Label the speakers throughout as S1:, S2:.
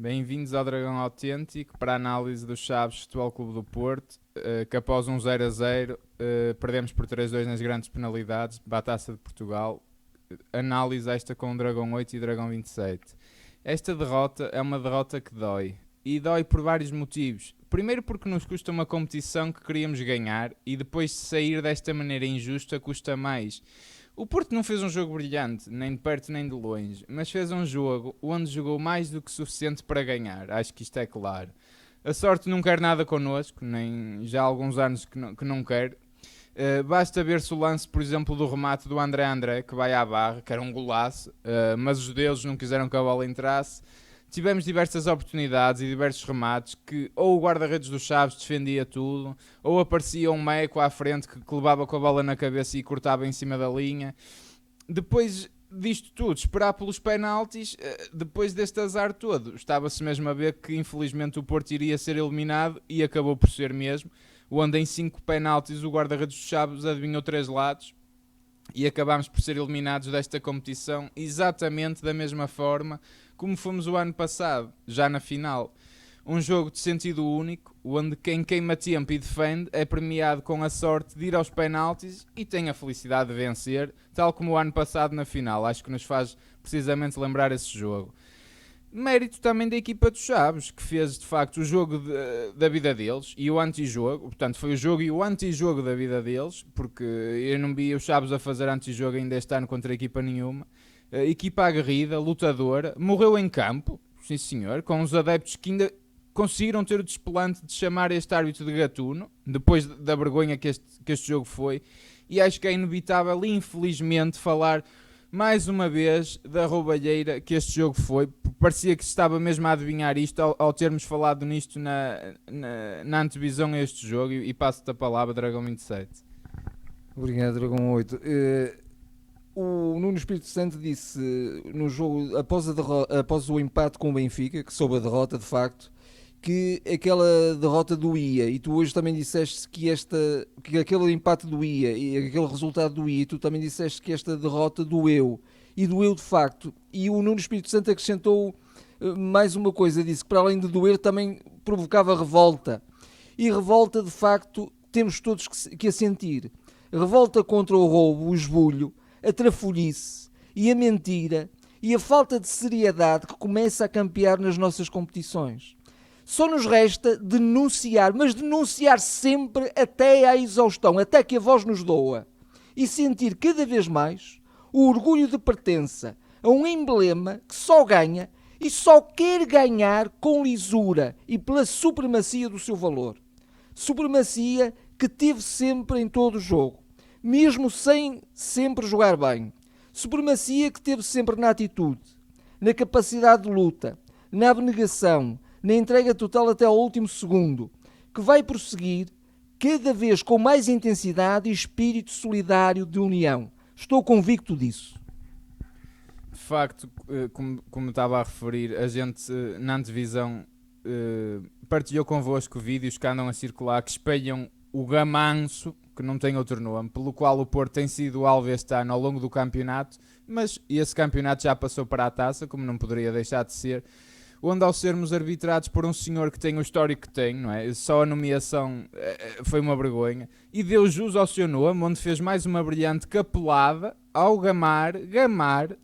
S1: Bem-vindos ao Dragão Autêntico para a análise do Chaves Futebol Clube do Porto, que após um 0-0 perdemos por 3-2 nas grandes penalidades para a Taça de Portugal. Análise esta com o Dragão 8 e Dragão 27. Esta derrota é uma derrota que dói, e dói por vários motivos. Primeiro porque nos custa uma competição que queríamos ganhar, e depois de sair desta maneira injusta custa mais. O Porto não fez um jogo brilhante, nem de perto nem de longe, mas fez um jogo onde jogou mais do que suficiente para ganhar, acho que isto é claro. A sorte não quer nada connosco, nem já há alguns anos que não quer. Basta ver-se o lance, por exemplo, do remate do André, que vai à barra, que era um golaço, mas os deuses não quiseram que a bola entrasse. Tivemos diversas oportunidades e diversos remates que ou o guarda-redes do Chaves defendia tudo, ou aparecia um meco à frente que levava com a bola na cabeça e cortava em cima da linha. Depois disto tudo, esperar pelos penaltis, depois deste azar todo, estava-se mesmo a ver que infelizmente o Porto iria ser eliminado, e acabou por ser mesmo, onde em 5 penaltis o guarda-redes do Chaves adivinhou 3 lados, e acabámos por ser eliminados desta competição exatamente da mesma forma como fomos o ano passado, já na final. Um jogo de sentido único, onde quem queima tempo e defende é premiado com a sorte de ir aos penaltis e tem a felicidade de vencer, tal como o ano passado na final. Acho que nos faz precisamente lembrar esse jogo. Mérito também da equipa dos Chaves, que fez de facto o jogo da vida deles e o antijogo. Portanto, foi o jogo e o antijogo da vida deles, porque eu não vi os Chaves a fazer antijogo ainda este ano contra a equipa nenhuma. Equipa aguerrida, lutadora, morreu em campo, sim senhor, com os adeptos que ainda conseguiram ter o desplante de chamar este árbitro de gatuno, depois da vergonha que este jogo foi. E acho que é inevitável, infelizmente, falar mais uma vez da roubalheira que este jogo foi. Parecia que se estava mesmo a adivinhar isto ao termos falado nisto na antevisão a este jogo, e passo-te a palavra, Dragão 27.
S2: Obrigado, Dragão 8. O Nuno Espírito Santo disse no jogo, após o empate com o Benfica, que soube a derrota de facto, que aquela derrota doía, e tu hoje também disseste que aquele empate doía e aquele resultado doía, e tu também disseste que esta derrota doeu, e doeu de facto. E o Nuno Espírito Santo acrescentou mais uma coisa, disse que para além de doer também provocava revolta, e revolta de facto temos todos que a sentir. Revolta contra o roubo, o esbulho, a trafolhice e a mentira e a falta de seriedade que começa a campear nas nossas competições. Só nos resta denunciar, mas denunciar sempre até à exaustão, até que a voz nos doa, e sentir cada vez mais o orgulho de pertença a um emblema que só ganha e só quer ganhar com lisura e pela supremacia do seu valor. Supremacia que teve sempre em todo o jogo, mesmo sem sempre jogar bem. Supremacia que teve sempre na atitude, na capacidade de luta, na abnegação, na entrega total até ao último segundo, que vai prosseguir cada vez com mais intensidade e espírito solidário de união. Estou convicto disso.
S1: De facto, como estava a referir, a gente na antevisão partilhou convosco vídeos que andam a circular que espelham o gamanço, que não tem outro nome, pelo qual o Porto tem sido alvo este ano ao longo do campeonato, mas esse campeonato já passou para a taça, como não poderia deixar de ser, onde ao sermos arbitrados por um senhor que tem o histórico que tem, não é? Só a nomeação foi uma vergonha, e deu jus ao seu nome, onde fez mais uma brilhante capelada ao gamar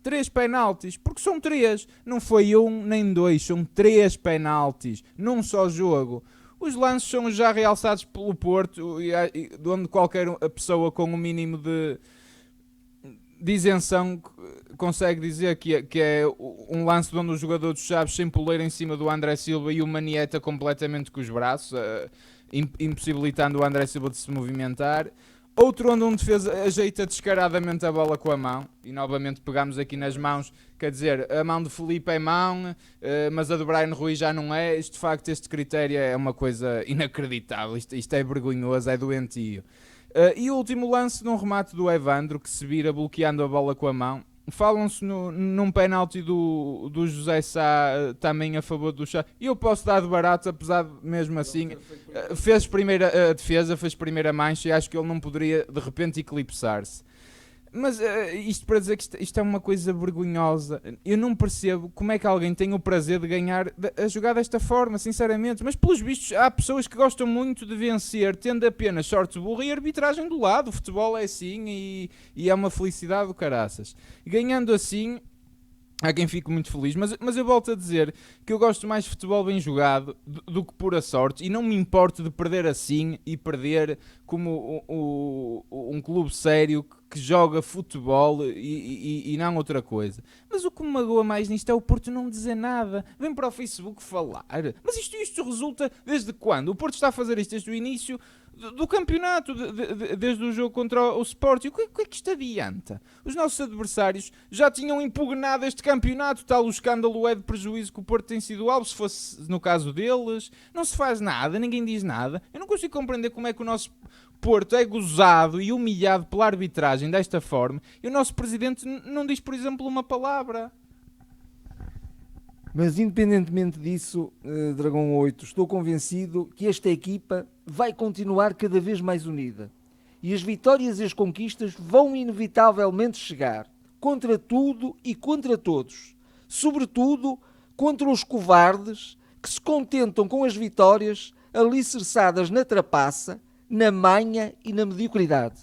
S1: 3 penaltis, porque são 3, não foi 1 nem 2, são 3 penaltis num só jogo. Os lances são já realçados pelo Porto, onde qualquer pessoa com um mínimo de isenção consegue dizer que é um lance onde o jogador dos Chaves sem poleira em cima do André Silva e o manieta completamente com os braços, impossibilitando o André Silva de se movimentar. Outro onde um defesa ajeita descaradamente a bola com a mão, e novamente pegamos aqui nas mãos, quer dizer, a mão de Felipe é mão, mas a do Brian Ruiz já não é. De facto, este critério é uma coisa inacreditável, isto é vergonhoso, é doentio. E o último lance num remate do Evandro, que se vira bloqueando a bola com a mão. Falam-se num penalti do José Sá também a favor do Chaves. E eu posso dar de barato, apesar de mesmo assim fez primeira defesa, fez primeira mancha, e acho que ele não poderia de repente eclipsar-se. Mas isto para dizer que isto é uma coisa vergonhosa. Eu não percebo como é que alguém tem o prazer de ganhar a jogar desta forma, sinceramente. Mas pelos vistos há pessoas que gostam muito de vencer, tendo apenas sorte burra e arbitragem do lado. O futebol é assim e é uma felicidade do caraças. Ganhando assim, há quem fique muito feliz, mas eu volto a dizer que eu gosto mais de futebol bem jogado do que pura sorte, e não me importo de perder assim e perder como um clube sério que joga futebol e não outra coisa. Mas o que me magoa mais nisto é o Porto não dizer nada. Vem para o Facebook falar. Mas isto resulta desde quando? O Porto está a fazer isto desde o início do campeonato, desde o jogo contra o Sporting. O que é que isto adianta? Os nossos adversários já tinham impugnado este campeonato, tal o escândalo é de prejuízo que o Porto tem sido alvo, se fosse no caso deles. Não se faz nada, ninguém diz nada. Eu não consigo compreender como é que o nosso Porto é gozado e humilhado pela arbitragem desta forma e o nosso presidente não diz, por exemplo, uma palavra.
S2: Mas independentemente disso, Dragão 8, estou convencido que esta equipa vai continuar cada vez mais unida. E as vitórias e as conquistas vão inevitavelmente chegar, contra tudo e contra todos. Sobretudo contra os covardes que se contentam com as vitórias alicerçadas na trapaça, na manha e na mediocridade.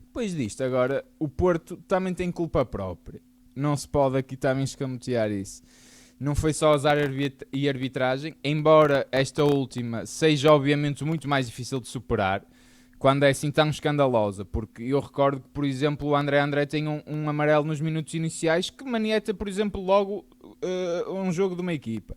S1: Depois disto, agora, o Porto também tem culpa própria. Não se pode aqui também escamotear isso. Não foi só azar e arbitragem, embora esta última seja obviamente muito mais difícil de superar, quando é assim tão escandalosa, porque eu recordo que, por exemplo, o André tem um amarelo nos minutos iniciais que manieta, por exemplo, logo um jogo de uma equipa.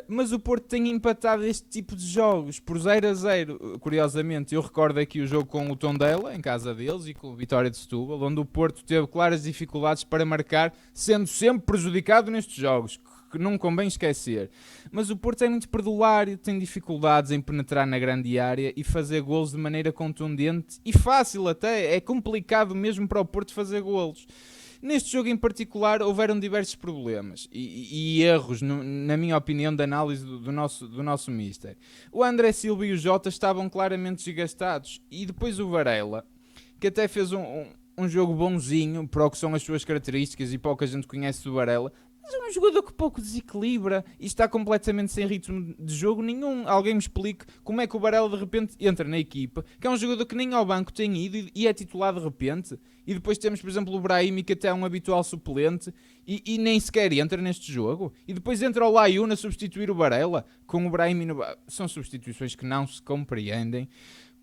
S1: Mas o Porto tem empatado este tipo de jogos por 0-0. Curiosamente, eu recordo aqui o jogo com o Tondela em casa deles e com a Vitória de Setúbal, onde o Porto teve claras dificuldades para marcar, sendo sempre prejudicado nestes jogos, que não convém esquecer. Mas o Porto é muito perdulário, tem dificuldades em penetrar na grande área e fazer golos de maneira contundente e fácil até. É complicado mesmo para o Porto fazer golos. Neste jogo em particular houveram diversos problemas e erros, na minha opinião, de análise do nosso Mister. O André Silva e o Jota estavam claramente desgastados e depois o Varela, que até fez um jogo bonzinho para o que são as suas características e para o que a gente conhece do Varela, mas é um jogador que pouco desequilibra e está completamente sem ritmo de jogo nenhum. Alguém me explique como é que o Varela de repente entra na equipa, que é um jogador que nem ao banco tem ido e é titular de repente. E depois temos, por exemplo, o Brahimi, que até é um habitual suplente e nem sequer entra neste jogo. E depois entra o Layuna a substituir o Varela, com o Brahimi no... São substituições que não se compreendem.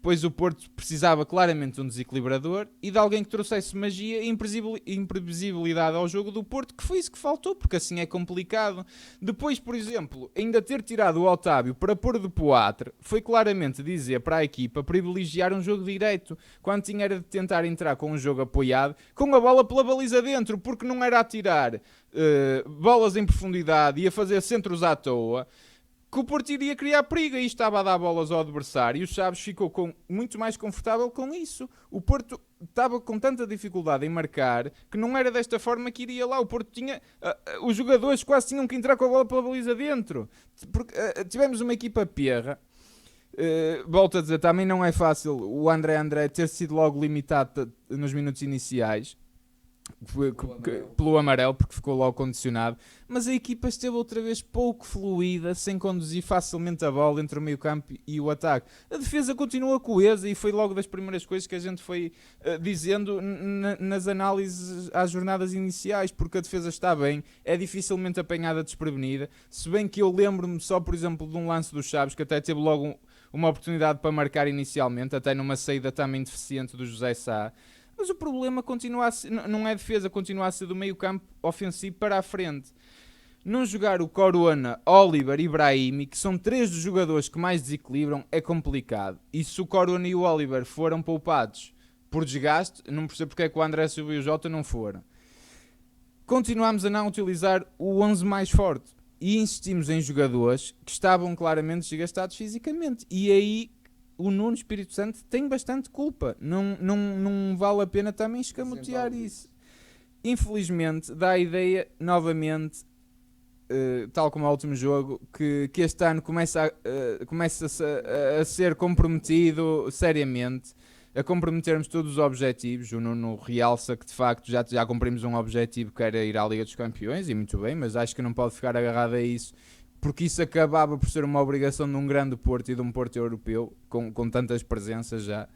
S1: Pois o Porto precisava claramente de um desequilibrador e de alguém que trouxesse magia e imprevisibilidade ao jogo do Porto, que foi isso que faltou, porque assim é complicado. Depois, por exemplo, ainda ter tirado o Otávio para pôr de Poitre foi claramente dizer para a equipa privilegiar um jogo direto, quando tinha de tentar entrar com um jogo apoiado, com a bola pela baliza dentro, porque não era a tirar bolas em profundidade e a fazer centros à toa, que o Porto iria criar perigo e estava a dar bolas ao adversário e o Chaves ficou muito mais confortável com isso. O Porto estava com tanta dificuldade em marcar que não era desta forma que iria lá. O Porto tinha... os jogadores quase tinham que entrar com a bola pela baliza dentro. Porque, tivemos uma equipa perra. Volto a dizer, também não é fácil o André ter sido logo limitado nos minutos iniciais. Pelo amarelo, porque ficou logo condicionado, mas a equipa esteve outra vez pouco fluida, sem conduzir facilmente a bola entre o meio campo e o ataque. A defesa continua coesa e foi logo das primeiras coisas que a gente foi dizendo nas análises às jornadas iniciais, porque a defesa está bem, é dificilmente apanhada desprevenida, se bem que eu lembro-me só, por exemplo, de um lance do Chaves, que até teve logo uma oportunidade para marcar inicialmente, até numa saída também deficiente do José Sá. Mas o problema continua a ser, não é defesa, continua a ser do meio campo ofensivo para a frente. Não jogar o Corona, Oliver e Brahimi, que são três dos jogadores que mais desequilibram, é complicado. E se o Corona e o Oliver foram poupados por desgaste, não percebo porque é que o André Silva e o Jota não foram. Continuamos a não utilizar o 11 mais forte e insistimos em jogadores que estavam claramente desgastados fisicamente. E aí o Nuno Espírito Santo tem bastante culpa. Não vale a pena também escamotear isso. Infelizmente, dá a ideia, novamente, tal como ao último jogo, que este ano começa a ser comprometido seriamente. a comprometermos todos os objetivos. O Nuno realça que de facto já cumprimos um objetivo que era ir à Liga dos Campeões, e muito bem, mas acho que não pode ficar agarrado a isso, porque isso acabava por ser uma obrigação de um grande Porto e de um Porto europeu, com tantas presenças já.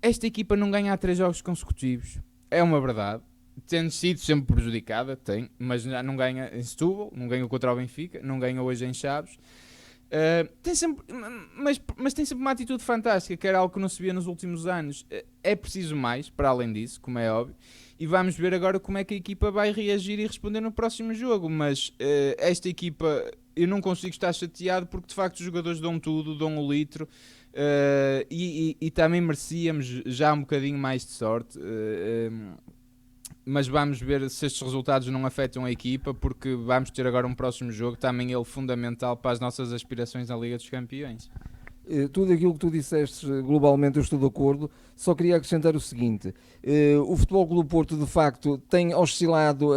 S1: Esta equipa não ganha há 3 jogos consecutivos, é uma verdade. Tendo sido sempre prejudicada, mas já não ganha em Setúbal, não ganha contra o Benfica, não ganha hoje em Chaves. Mas tem sempre uma atitude fantástica, que era algo que não se via nos últimos anos. É preciso mais, para além disso, como é óbvio, e vamos ver agora como é que a equipa vai reagir e responder no próximo jogo. Mas esta equipa, eu não consigo estar chateado, porque de facto os jogadores dão tudo, dão o litro, e também merecíamos já um bocadinho mais de sorte. Mas vamos ver se estes resultados não afetam a equipa, porque vamos ter agora um próximo jogo, também ele fundamental para as nossas aspirações na Liga dos Campeões.
S2: Tudo aquilo que tu disseste, globalmente eu estou de acordo, só queria acrescentar o seguinte: o Futebol Clube do Porto de facto tem oscilado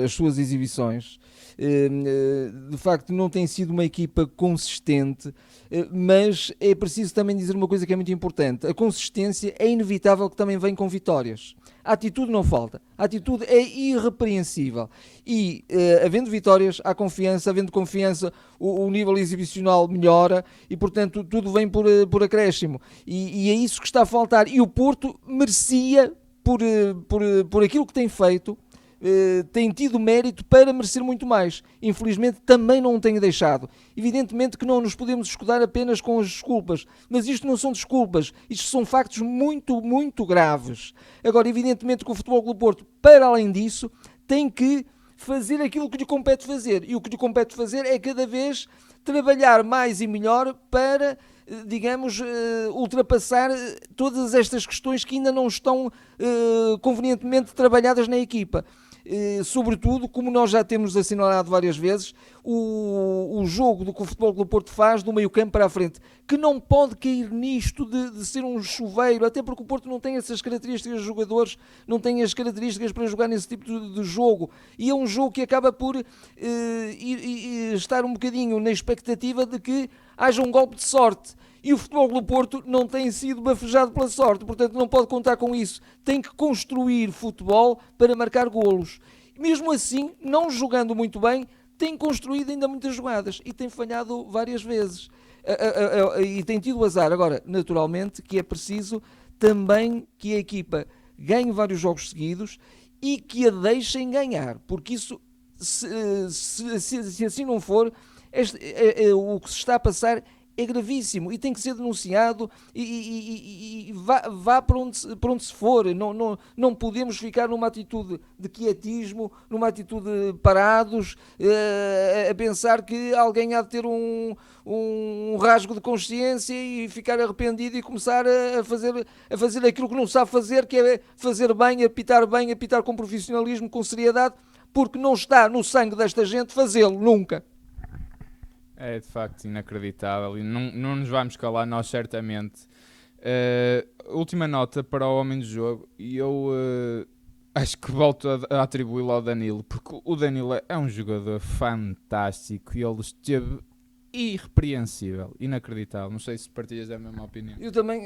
S2: as suas exibições, de facto não tem sido uma equipa consistente, mas é preciso também dizer uma coisa que é muito importante: a consistência é inevitável que também vem com vitórias. A atitude não falta, a atitude é irrepreensível e havendo vitórias, há confiança, havendo confiança o nível exibicional melhora e portanto tudo vem por acréscimo e é isso que está a faltar, e o Porto merecia, por aquilo que tem feito, tem tido mérito para merecer muito mais. Infelizmente também não o tenho deixado. Evidentemente que não nos podemos escudar apenas com as desculpas, mas isto não são desculpas, isto são factos muito, muito graves. Agora, evidentemente que o Futebol Clube do Porto, para além disso, tem que fazer aquilo que lhe compete fazer, e o que lhe compete fazer é cada vez trabalhar mais e melhor para, digamos, ultrapassar todas estas questões que ainda não estão convenientemente trabalhadas na equipa. Sobretudo, como nós já temos assinalado várias vezes, o jogo do que o Futebol Clube do Porto faz do meio campo para a frente, que não pode cair nisto de ser um chuveiro, até porque o Porto não tem essas características de jogadores, não tem as características para jogar nesse tipo de jogo, e é um jogo que acaba por estar um bocadinho na expectativa de que haja um golpe de sorte. E o Futebol Clube do Porto não tem sido bafejado pela sorte, portanto não pode contar com isso. Tem que construir futebol para marcar golos. Mesmo assim, não jogando muito bem, tem construído ainda muitas jogadas e tem falhado várias vezes. E tem tido azar. Agora, naturalmente, que é preciso também que a equipa ganhe vários jogos seguidos e que a deixem ganhar, porque isso, se assim não for, o que se está a passar é gravíssimo e tem que ser denunciado e vá para onde se for. Não podemos ficar numa atitude de quietismo, numa atitude parados, a pensar que alguém há de ter um rasgo de consciência e ficar arrependido e começar a fazer aquilo que não sabe fazer, que é fazer bem, apitar com profissionalismo, com seriedade, porque não está no sangue desta gente fazê-lo, nunca.
S1: É de facto inacreditável e não nos vamos calar, nós certamente. Última nota para o homem do jogo, e eu acho que volto a atribuí-lo ao Danilo, porque o Danilo é um jogador fantástico e ele esteve irrepreensível, inacreditável. Não sei se partilhas a mesma opinião.
S2: Eu também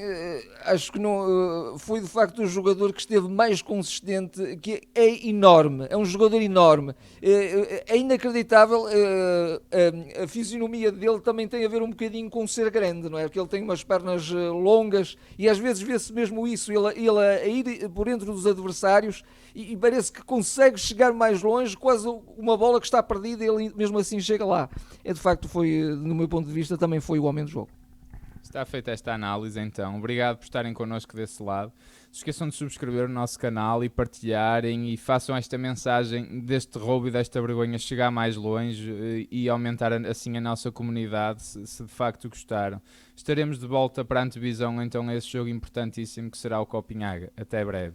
S2: acho que não, foi de facto o jogador que esteve mais consistente, que é enorme, é um jogador enorme, é inacreditável. A fisionomia dele também tem a ver um bocadinho com ser grande, não é? Porque ele tem umas pernas longas e às vezes vê-se mesmo isso, ele a ir por entre dos adversários e parece que consegue chegar mais longe, quase uma bola que está perdida e ele mesmo assim chega lá. De facto, no meu ponto de vista, também foi o homem do jogo.
S1: Está feita esta análise então. Obrigado por estarem connosco desse lado. Não se esqueçam de subscrever o nosso canal e partilharem, e façam esta mensagem deste roubo e desta vergonha chegar mais longe e aumentar assim a nossa comunidade, se de facto gostaram. Estaremos de volta para a antevisão então a esse jogo importantíssimo que será o Copinhaga. Até breve.